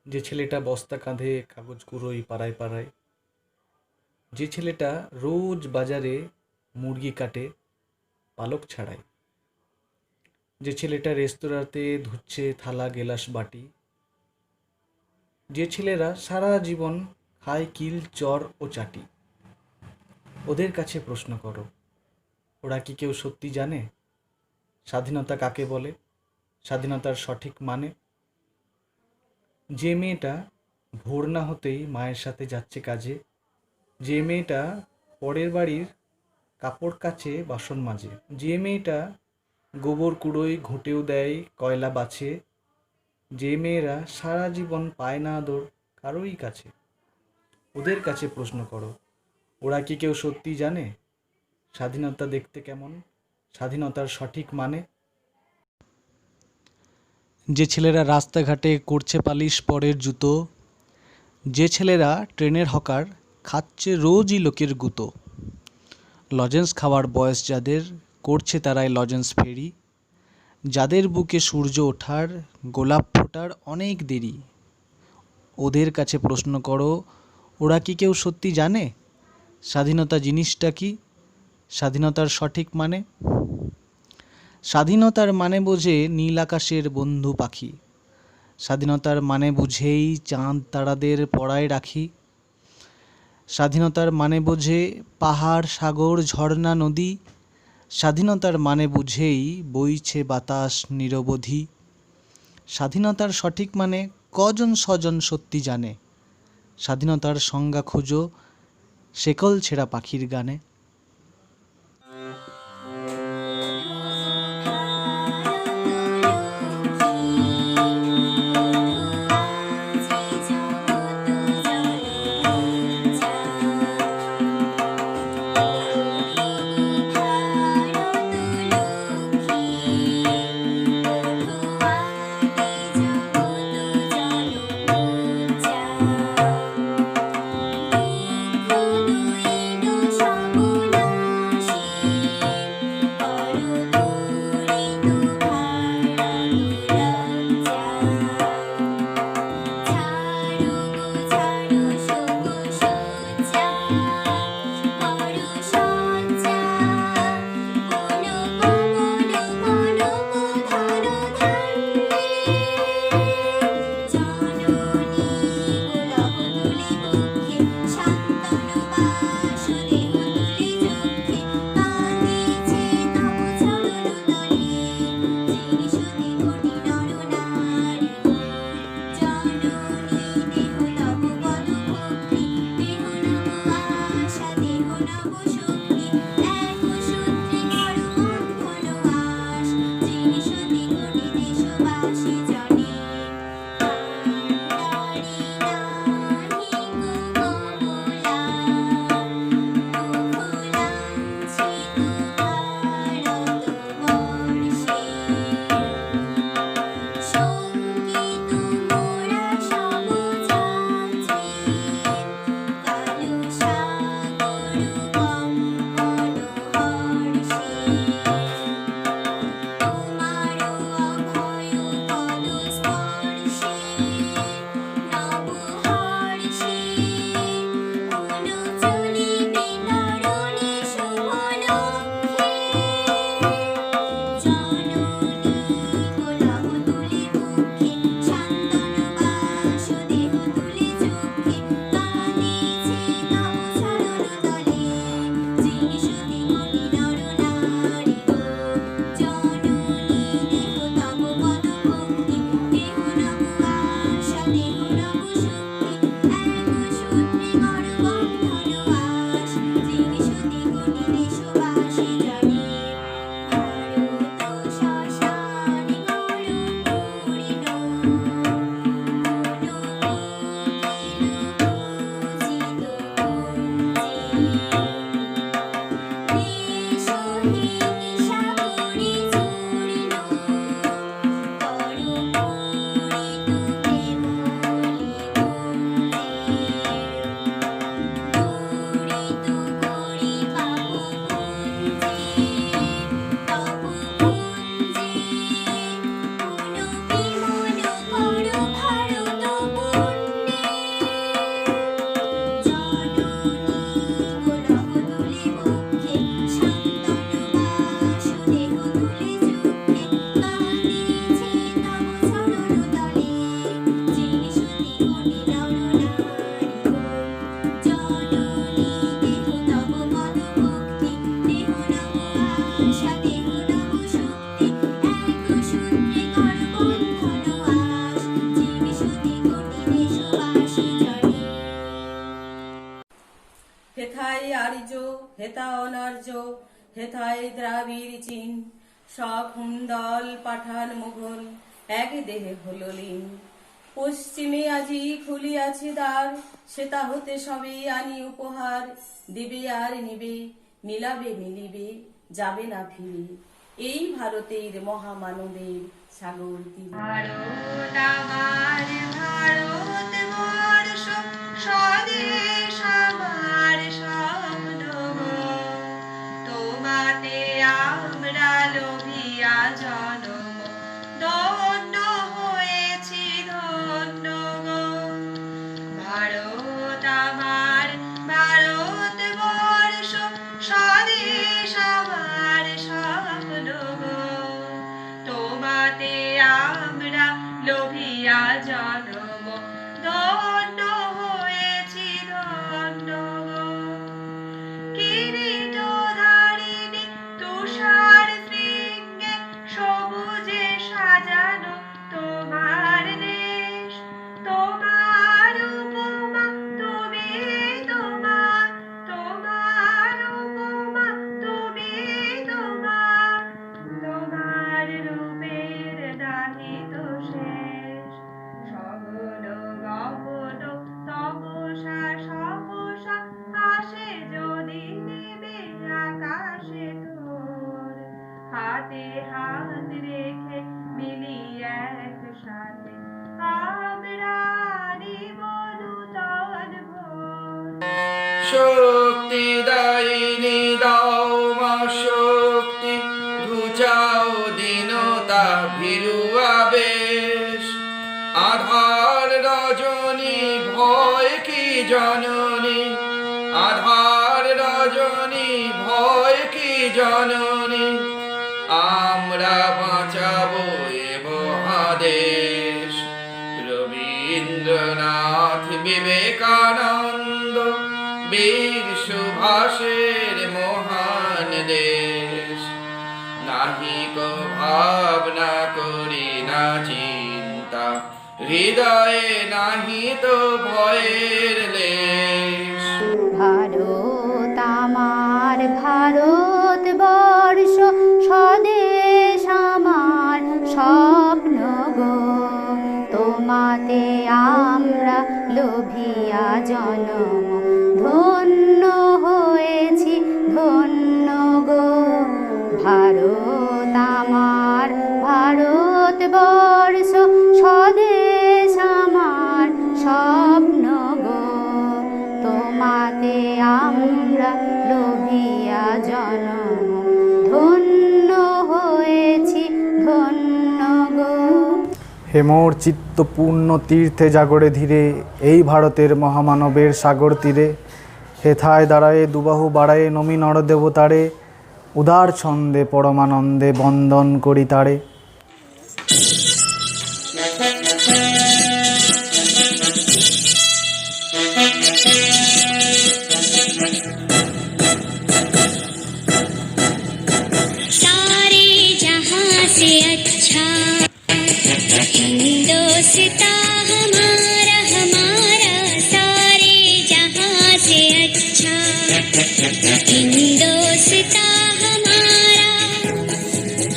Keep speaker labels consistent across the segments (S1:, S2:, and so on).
S1: যে ছেলেটা বস্তা কাঁধে কাগজ কুড়োয় পাড়ায় পাড়ায়, যে ছেলেটা রোজ বাজারে মুরগি কাটে পালক ছাড়াই, যে ছেলেটা রেস্তোরাঁতে ধুচ্ছে থালা গেলাস বাটি, যে ছেলেরা সারা জীবন খায় কিল চর ও চাটি, ওদের কাছে প্রশ্ন করো, ওরা কি কেউ সত্যি জানে স্বাধীনতা কাকে বলে, স্বাধীনতার সঠিক মানে? যে মেয়েটা ভোর না হতেই মায়ের সাথে যাচ্ছে কাজে, যে মেয়েটা পরের বাড়ির কাপড় কাচে বাসন মাজে, যে মেয়েটা গোবর কুড়োয় ঘুঁটেও দেয় কয়লা বাছে, যে মেয়েরা সারা জীবন পায় না আদর কারোই কাছে, ওদের কাছে প্রশ্ন করো, ওরা কি কেউ সত্যি জানে স্বাধীনতা দেখতে কেমন, স্বাধীনতার সঠিক মানে? যে ছেলেরা রাস্তাঘাটে করছে পালিশ পরের জুতো, যে ছেলেরা ট্রেনের হকার খাচ্ছে রোজই লোকের গুঁতো, লজেন্স খাওয়ার বয়স যাদের করছে তারাই লজেন্স ফেরি, যাদের বুকে সূর্য ওঠার গোলাপ ফোটার অনেক দেরি, ওদের কাছে প্রশ্ন করো, ওরা কি কেউ সত্যি জানে স্বাধীনতা জিনিসটা কি, স্বাধীনতার সঠিক মানে? স্বাধীনতার মানে বোঝে নীল আকাশের বন্ধু পাখি, স্বাধীনতার মানে বুঝেই চাঁদ তারাদের পড়ায় রাখি, স্বাধীনতার মানে বোঝে পাহাড় সাগর ঝর্ণা নদী, স্বাধীনতার মানে বুঝেই বইছে বাতাস নিরবধি, স্বাধীনতার সঠিক মানে কজন স্বজন সত্যি জানে, স্বাধীনতার সংজ্ঞা খুঁজো শেকল ছেঁড়া পাখির গানে।
S2: হেথা অনার্য, হেথায় দ্রাবিড় চীন, সখুন্দল পাঠান মুঘল, এক দেহে হলো লীন। পশ্চিমে আজি খুলিয়াছে দ্বার, সেটা হতে সবে আনি উপহার। দিবে আর নিবে, মিলাবে মিলিবে, যাবে না ফিরে, এই ভারতের মহামানবের সাগর তীরে।
S3: ভারত আমার ভারত বর্ষ, স্বদেশ আমার স্বপ্ন গো। তোমাতে আমরা লোভিয়া জনম, ধন্য হয়েছি ধন্য গো। ভারত আমার ভারত বর্ষ, স্বদেশ আমার স্বপ্ন গো। তোমাতে আমরা লোভিয়া জনম, ধন্য হয়েছি ধন্য গো। কিরীট ধারিণী তুষার শৃঙ্গে, সবুজে সাজানো তোমার দেশ। তোমার উপমা তুমি, তোমার তোমার উপমা তুমি, তোমার তোমার রূপের নাহি তো শেষ। সগুণ গগন তপসা সহসা আসে যদি নেবে আকাশে তোর। হাতে হাত রেখে মিলি একসাথে আমরা নিব নূতন ভোর।
S4: শক্তি দায়িনী দাও মা শক্তি, ঘুচাও দীনতা ভীরু আবেশ। আধার রজনী ভয় কি জননী, আধার রজনী ভয় কি জননী। আমরা বাঁচাবো এ মহাদেশ। রবীন্দ্রনাথ, বিবেকানন্দ, বীর সুভাষের মহান দেশ। নাহি কো ভাবনা করি না চিন্তা, হৃদয়ে নাহি তো ভয়ের লেশ।
S5: ভারত আমার ভারত বর্ষ, স্বদেশ আমার স্বপ্ন গো। তোমাতে আমরা লোভিয়া জনম, ধন্য হয়েছি ধন্য গো। ভারত আমার ভারত বর্ষ, স্বদেশ আমার স্বপ্ন গো। তোমাতে আমরা লোভিয়া জনম, ধন্য হয়েছি ধন্য গো।
S6: হে মোর চিত্তপূর্ণ তীর্থে জাগরে ধীরে, এই ভারতের মহামানবের সাগর তীরে। হেথায় দাঁড়ায়ে দুবাহু বাড়ায়ে নমি নরদেবতারে, উদার ছন্দে পরমানন্দে বন্দন করি তারে।
S7: सारे जहां से अच्छा हिंदोस्ता हमारा हमारा, सारे जहां से अच्छा हिंदोस्ता हमारा।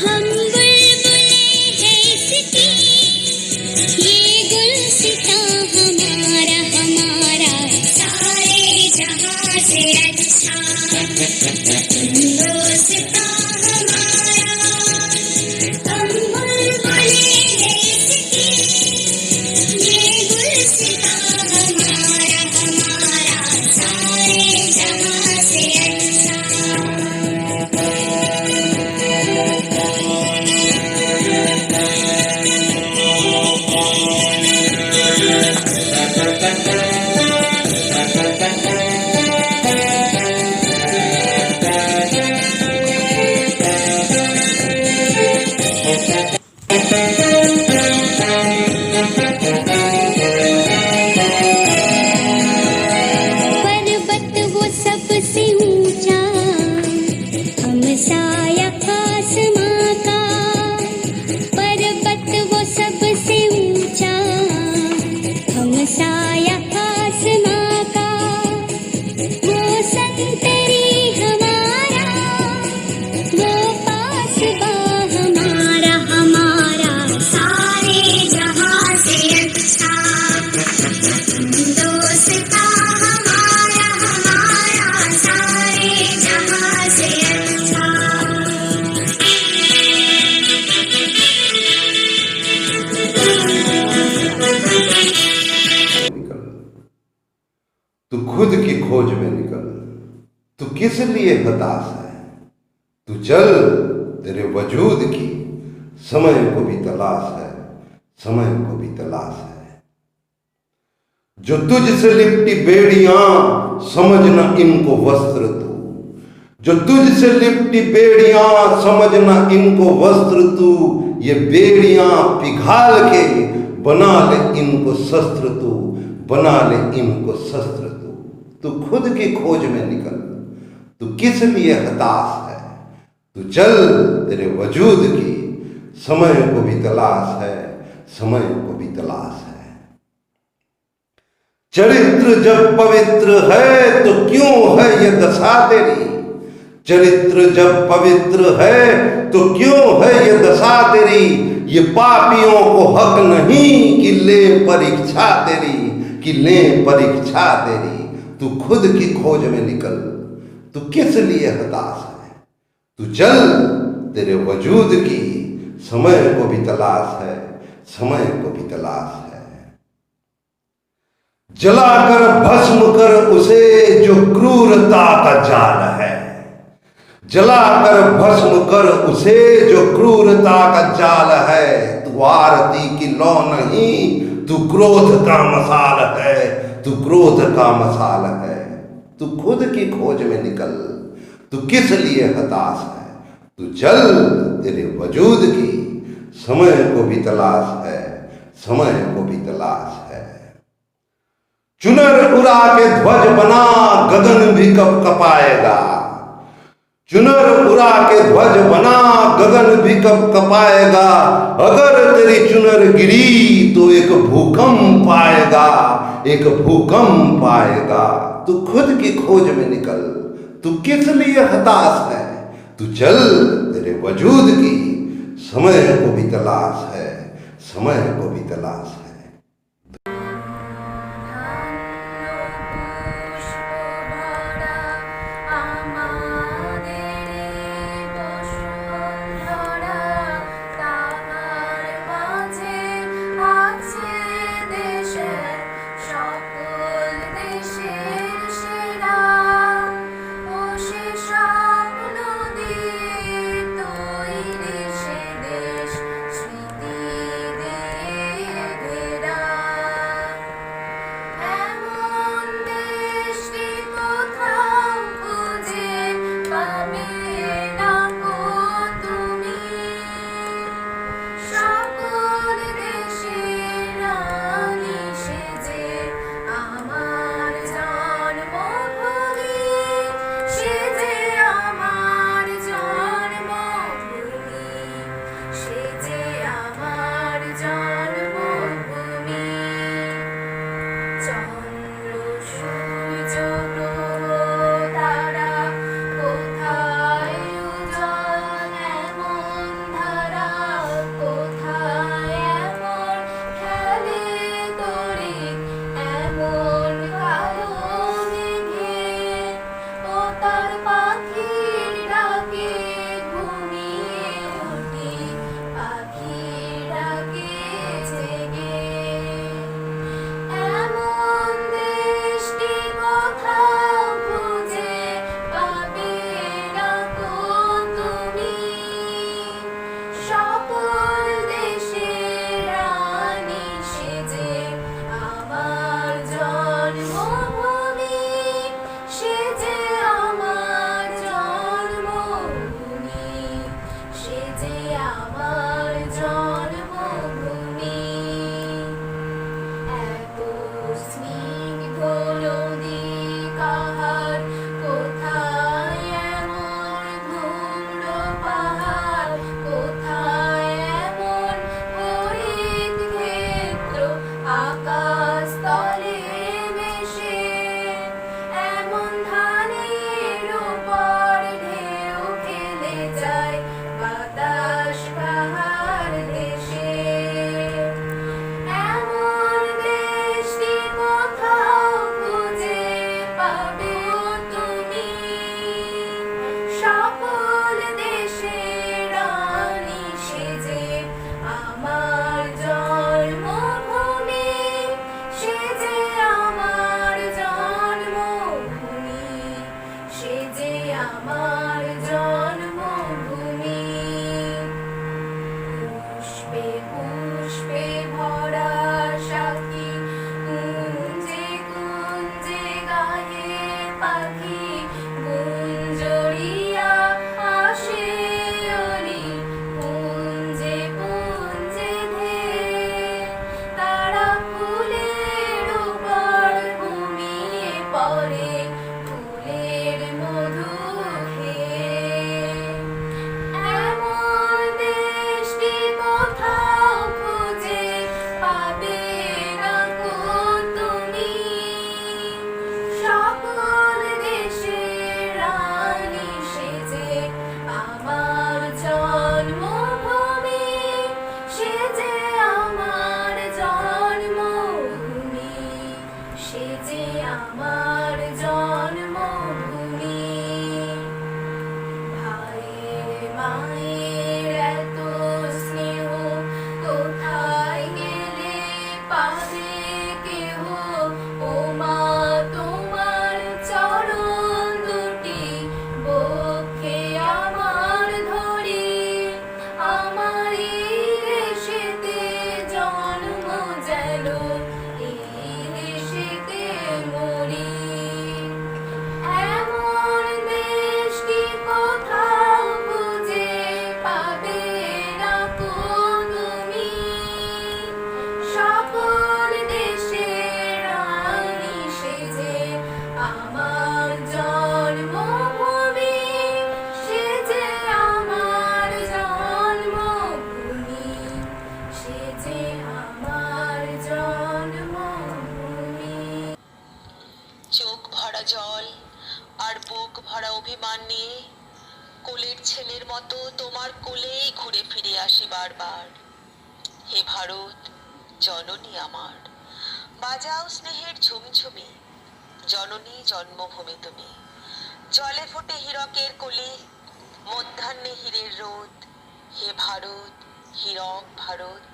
S7: हम बुलबुल दोस्ता हमारा हमारा सारे जहां से अच्छा।
S8: निकल, तू खुद की खोज में निकल, तू किस लिए हताश है, तू चल, तेरे वजूद की समय को भी तलाश है, समय को भी तलाश है। जो तुझसे लिपटी बेड़ियां समझना इनको वस्त्र तू, जो तुझसे लिपटी बेड़ियां समझना इनको वस्त्र तू, ये बेड़ियां पिघाल के बना ले इनको शस्त्र तू, बना ले इनको शस्त्र तू। तू खुद की खोज में निकल, तू किस लिए हताश है, तू चल, तेरे वजूद की समय को भी तलाश है, समय को भी तलाश है। चरित्र जब पवित्र है तो क्यों है ये दशा तेरी, चरित्र जब पवित्र है तो क्यों है ये दशा तेरी, ये पापियों को हक नहीं कि ले परीक्षा तेरी, कि ले परीक्षा तेरी। तू खुद की खोज में निकल, तू किस लिए हताश है, तू चल, तेरे वजूद की समय को भी तलाश है, समय को भी तलाश है। जलाकर भस्म कर उसे जो क्रूरता का जाल है, जलाकर भस्म कर उसे जो क्रूरता का जाल है। तू आरती की लौ नहीं, तू क्रोध का मसाल है, तू क्रोध का मसाल है। तू खुद की खोज में निकल, तू किस लिए हताश है, तू चल, तेरे वजूद की समय को भी तलाश है, समय को भी तलाश है। चुनर उड़ा के ध्वज बना गगन भी कब कपाएगा, चुनर उड़ा के ध्वज बना गगन भी कब कपाएगा। अगर तेरी चुनर गिरी तो एक भूकंप आएगा, एक भूकंप आएगा। तू खुद की खोज में निकल, तू किस लिए हताश है, तू चल, तेरे वजूद की समय को भी तलाश है, समय को भी तलाश है।
S9: জল আর বুক ভরা অভিমান নিয়ে কোলের ছেলের মতো তোমার কোলেই ঘুরে ফিরে আসি বারবার। হে ভারত জননী আমার, বাজাও স্নেহের ঝুমঝুমি, জননী জন্মভূমি তুমি। জলে ফোটে হীরকের কলি, মধ্যাহ্নে হীরের রোদ। হে ভারত, হীরক ভারত,